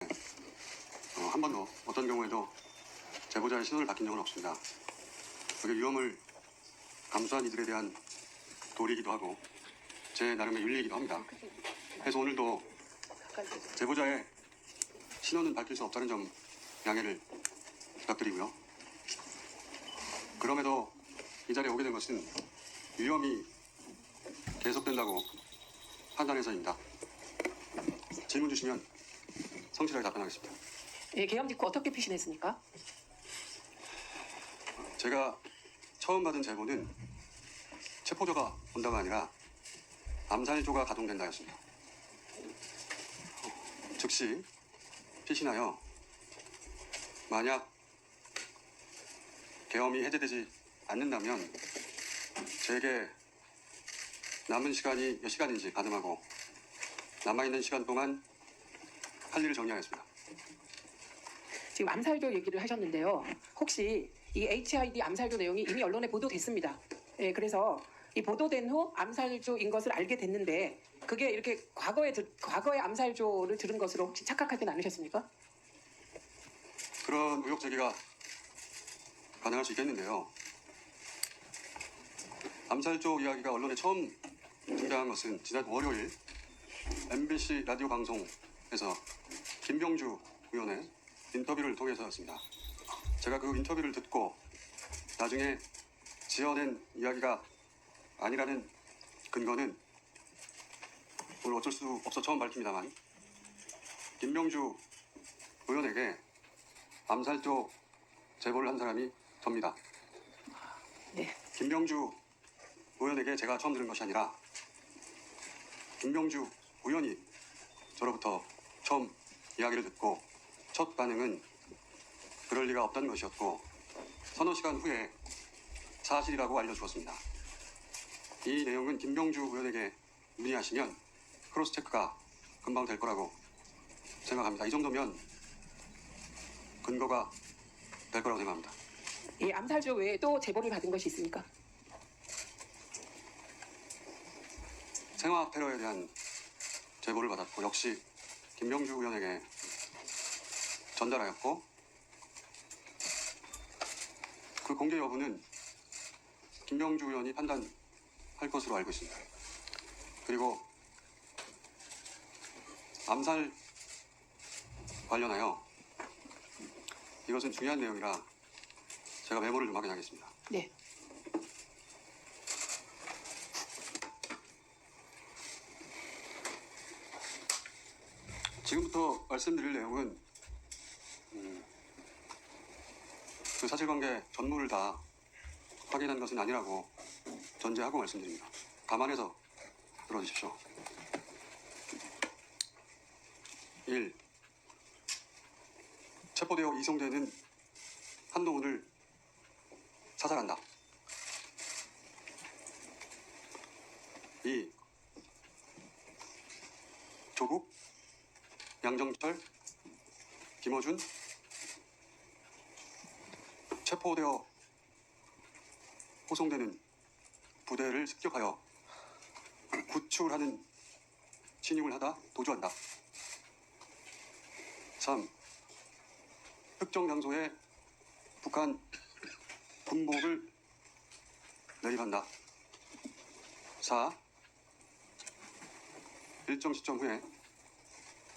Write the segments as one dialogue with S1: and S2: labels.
S1: 한 번도 어떤 경우에도 제보자의 신원을 밝힌 적은 없습니다. 그게 위험을 감수한 이들에 대한 도리이기도 하고 제 나름의 윤리이기도 합니다. 그래서 오늘도 제보자의 신원은 밝힐 수 없다는 점 양해를 부탁드리고요. 그럼에도 이 자리에 오게 된 것은 위험이 계속된다고 판단해서입니다. 질문 주시면 성실하게 답변하겠습니다.
S2: 예, 계엄 직후 어떻게 피신했습니까?
S1: 제가 처음 받은 제보는 체포조가 온다가 아니라 암살조가 가동된다였습니다. 즉시 피신하여 만약 계엄이 해제되지 않는다면 제게 남은 시간이 몇 시간인지 가늠하고 남아있는 시간 동안 할 일을 정리하였습니다.
S2: 지금 암살조 얘기를 하셨는데요. 혹시 이 HID 암살조 내용이 이미 언론에 보도됐습니다. 예, 그래서 이 보도된 후 암살조인 것을 알게 됐는데 그게 이렇게 과거의 암살조를 들은 것으로 혹시 착각하진 않으셨습니까?
S1: 그런 의혹 제기가 가능할 수 있겠는데요. 암살조 이야기가 언론에 처음 등장한 것은 지난 월요일 MBC 라디오 방송에서 김병주 의원의 인터뷰를 통해서였습니다. 제가 그 인터뷰를 듣고 나중에 지어낸 이야기가 아니라는 근거는 오늘 어쩔 수 없어 처음 밝힙니다만 김병주 의원에게 암살조 제보를 한 사람이 접니다.
S2: 네.
S1: 김병주 의원에게 제가 처음 들은 것이 아니라 김병주 의원이 저로부터 처음 이야기를 듣고 첫 반응은 그럴 리가 없다는 것이었고 서너 시간 후에 사실이라고 알려주었습니다. 이 내용은 김병주 의원에게 문의하시면 크로스 체크가 금방 될 거라고 생각합니다. 이 정도면 근거가 될 거라고 생각합니다.
S2: 이 암살조 외에 또 제보를 받은 것이 있습니까?
S1: 생화학 테러에 대한 제보를 받았고 역시 김병주 의원에게 전달하였고 그 공개 여부는 김병주 의원이 판단할 것으로 알고 있습니다. 그리고 암살 관련하여 이것은 중요한 내용이라 제가 메모를 좀 확인하겠습니다.
S2: 네.
S1: 지금부터 말씀드릴 내용은 그 사실관계 전무를 다 확인한 것은 아니라고 전제하고 말씀드립니다. 감안해서 들어주십시오. 1. 체포되어 이송되는 한동훈을 사살한다. 2. 조국, 양정철, 김어준 체포되어 호송되는 부대를 습격하여 구출하는 침입을 하다 도주한다. 3. 특정 장소에 북한 군복을 매입한다. 4. 일정 시점 후에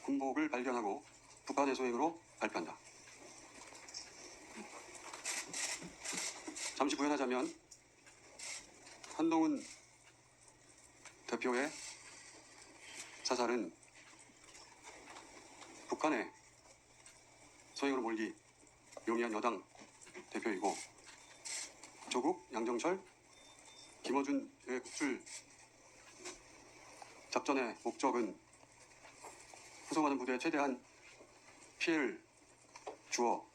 S1: 군복을 발견하고 북한의 소행으로 발표한다. 잠시 부연하자면 한동훈 대표의 사살은 북한의 소행으로 몰기 용이한 여당 대표이고 조국, 양정철, 김어준의 구출 작전의 목적은 후송하는 부대에 최대한 피해를 주어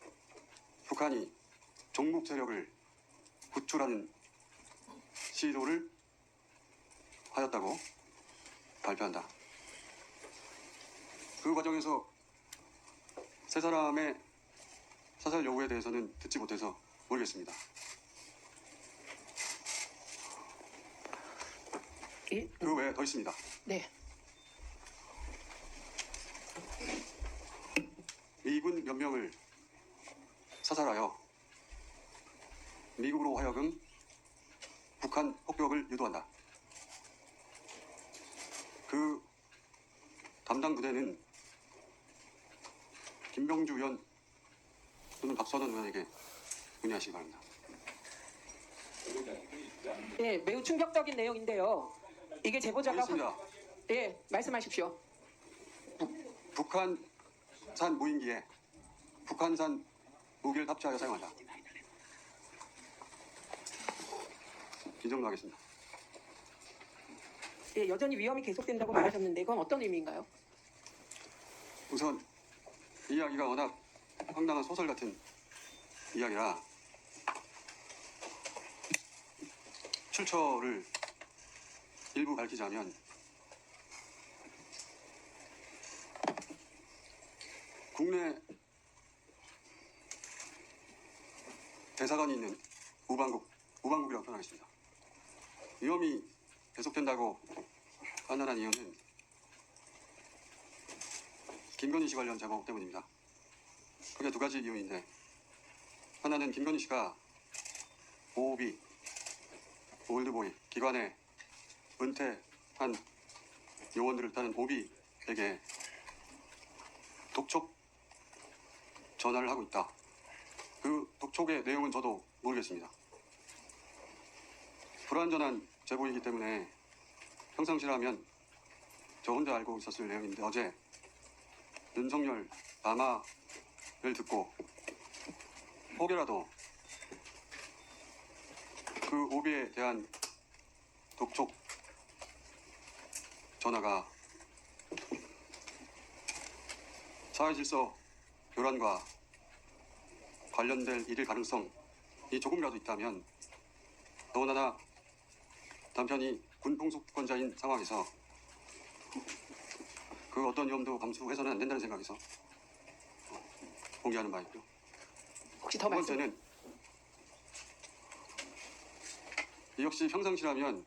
S1: 북한이 종북 세력을 구출하는 시도를 하였다고 발표한다. 그 과정에서 세 사람의 사살 여부에 대해서는 듣지 못해서 모르겠습니다. 그 외에 더 있습니다.
S2: 네.
S1: 미군 몇 명을 사살하여 미국으로 하여금 북한 폭격을 유도한다. 그 담당 부대는 김병주 의원 또는 박선원 의원에게 문의하시기 바랍니다.
S2: 예, 매우 충격적인 내용인데요. 이게 제보자가
S1: 알겠습니다.
S2: 예, 말씀하십시오.
S1: 북한산 무인기에 북한산 무기를 탑재하여 사용한다. 이 정도 하겠습니다.
S2: 예, 여전히 위험이 계속된다고 말하셨는데 그건 어떤 의미인가요?
S1: 우선 이 이야기가 워낙 황당한 소설 같은 이야기라 출처를 일부 밝히자면 국내 대사관이 있는 우방국이라고 표현하겠습니다. 위험이 계속된다고 판단한 이유는 김건희 씨 관련 제보 때문입니다. 크게 두 가지 이유인데, 하나는 김건희 씨가 OB, 올드보이, 기관에 은퇴한 요원들을 따는 OB에게 독촉 전화를 하고 있다. 그 독촉의 내용은 저도 모르겠습니다. 불완전한 제보이기 때문에 평상시라면 저 혼자 알고 있었을 내용인데, 어제 윤석열 담화를 듣고 혹여라도 그 오비에 대한 독촉 전화가 사회질서 교란과 관련될 일일 가능성이 조금이라도 있다면, 더군다나 남편이 군통수권자인 상황에서 그 어떤 위험도 감수해서는 안 된다는 생각에서 공개하는 바이고요.
S2: 혹시
S1: 두
S2: 더 말씀?
S1: 번째는 이 역시 평상시라면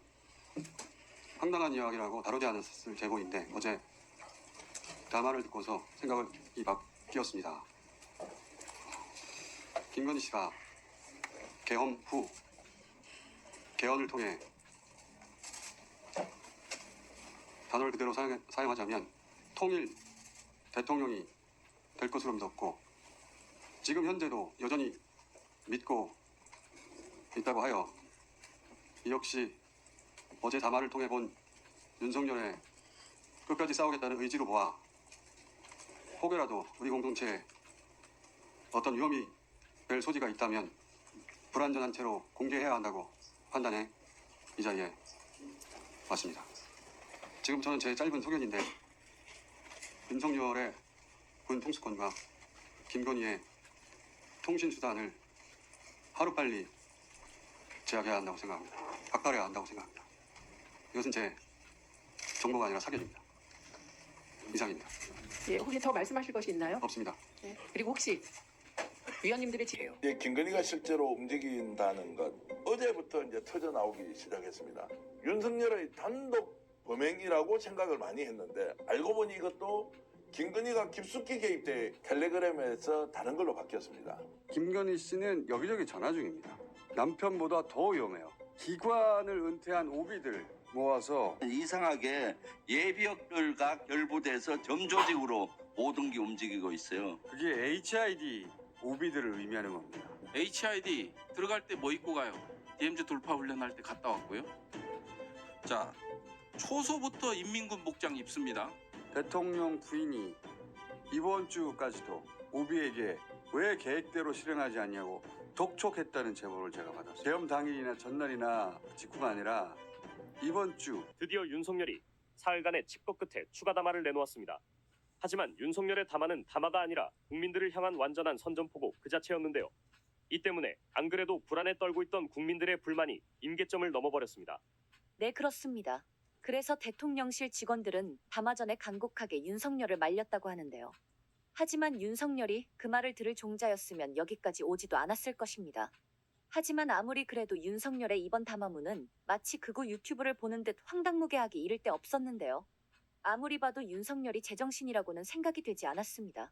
S1: 황당한 이야기라고 다루지 않았을 제보인데, 어제 담화를 듣고서 생각이 바뀌었습니다. 김건희 씨가 개헌 후 개헌을 통해 단어를 그대로 사용하자면 통일 대통령이 될 것으로 믿었고, 지금 현재도 여전히 믿고 있다고 하여 이 역시 어제 담화를 통해 본 윤석열의 끝까지 싸우겠다는 의지로 보아 혹여라도 우리 공동체에 어떤 위험이 될 소지가 있다면 불완전한 채로 공개해야 한다고 판단해 이 자리에 왔습니다. 지금 저는 제 짧은 소견인데, 윤석열의 군 통수권과 김건희의 통신수단을 하루빨리 제압해야 한다고 생각합니다. 박탈해야 한다고 생각합니다. 이것은 제 정보가 아니라 사견입니다. 이상입니다.
S2: 예, 혹시 더 말씀하실 것이 있나요?
S1: 없습니다.
S2: 네. 그리고 혹시 위원님들의 지혜요.
S3: 예, 김건희가 실제로 움직인다는 것 어제부터 이제 터져 나오기 시작했습니다. 윤석열의 단독 범행이라고 생각을 많이 했는데, 알고 보니 이것도 김건희가 깊숙이 개입돼 텔레그램에서 다른 걸로 바뀌었습니다.
S4: 김건희 씨는 여기저기 전화 중입니다. 남편보다 더 위험해요. 기관을 은퇴한 오비들 모아서
S5: 이상하게 예비역들과 결부돼서 점조직으로 모든 게 움직이고 있어요.
S4: 그게 HID 오비들을 의미하는 겁니다.
S6: HID 들어갈 때 뭐 입고 가요? DMZ 돌파 훈련할 때 갔다 왔고요. 자, 초소부터 인민군 복장 입습니다.
S4: 대통령 부인이 이번 주까지도 오비에게 왜 계획대로 실행하지 않냐고 독촉했다는 제보를 제가 받았어요. 계엄 당일이나 전날이나 직후가 아니라 이번 주.
S7: 드디어 윤석열이 사흘간의 칩거 끝에 추가 담화를 내놓았습니다. 하지만 윤석열의 담화는 담화가 아니라 국민들을 향한 완전한 선전포고 그 자체였는데요. 이 때문에 안 그래도 불안에 떨고 있던 국민들의 불만이 임계점을 넘어버렸습니다.
S8: 네, 그렇습니다. 그래서 대통령실 직원들은 담화 전에 간곡하게 윤석열을 말렸다고 하는데요. 하지만 윤석열이 그 말을 들을 종자였으면 여기까지 오지도 않았을 것입니다. 하지만 아무리 그래도 윤석열의 이번 담화문은 마치 극우 유튜브를 보는 듯 황당무계하기 이를 데 없었는데요. 아무리 봐도 윤석열이 제정신이라고는 생각이 되지 않았습니다.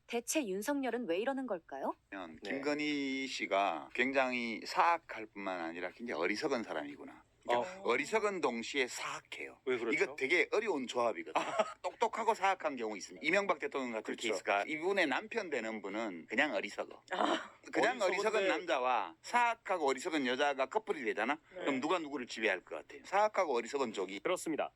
S8: 대체 윤석열은 왜 이러는 걸까요?
S9: 네. 김건희 씨가 굉장히 사악할 뿐만 아니라 굉장히 어리석은 사람이구나. 그러니까 어리석은 동시에 사악해요.
S7: 왜 그렇죠?
S9: 이거 되게 어려운 조합이거든. 똑똑하고 사악한 경우 있습니다. 이명박 대통령 같은
S7: 그렇죠.
S9: 케이스가 이분의 남편 되는 분은 그냥 어리석어. 그냥
S7: 어리석은데-
S9: 어리석은 남자와 사악하고 어리석은 여자가 커플이 되잖아. 그럼 누가 누구를 지배할 것 같아요? 사악하고 어리석은 쪽이.
S7: 그렇습니다.